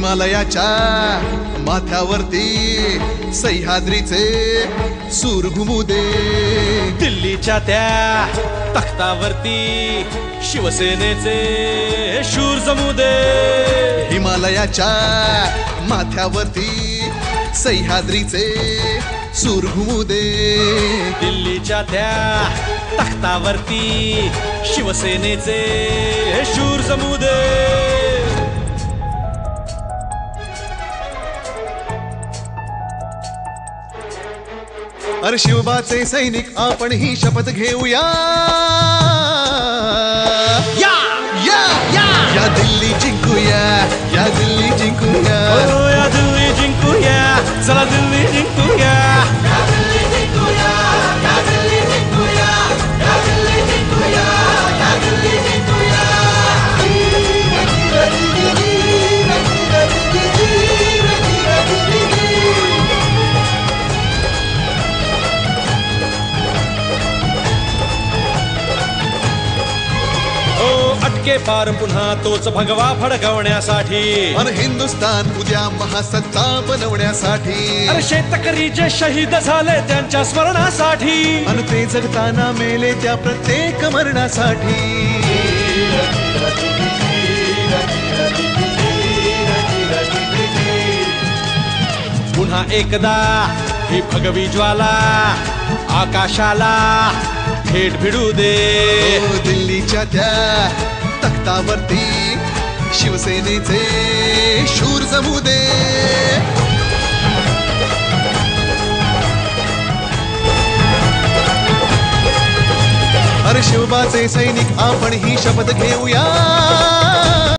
हिमालयाच्या माथ्यावरती सह्याद्रीचे सूर घुमू दे, दिल्लीच्या त्या तख्तावरती शिवसेनेचे शूर जमू दे, हिमालयाच्या माथ्यावरती सह्याद्रीचे सूर घुमू दे, दिल्लीच्या त्या तख्तावरती शिवसेनेचे शूर जमू दे. अरे शिवबाचे सैनिक आपण ही शपथ घेऊया, या या या या दिल्ली जिंकूया, या दिल्ली जिंकूया, ओ या दिल्ली जिंकूया, चला दिल्ली जिंकूया. अटके पार पुन्हा तोच भगवा फडकवण्यासाठी, अन हिंदुस्तान उद्या महासत्ता बनवण्यासाठी, अरे शेतकरी जे शहीद झाले त्यांच्या स्मरणासाठी, अन ते जगताना मेले त्या प्रत्येक मरणासाठी. पुन्हा एकदा ही भगवी ज्वाला आकाशाला थेट भिडू दे, ओ दिल्लीच्या त्या तख्तावरती शिवसेनेचे शूर जमू दे. अरे शिवबाचे सैनिक आपण ही शपथ घेऊया.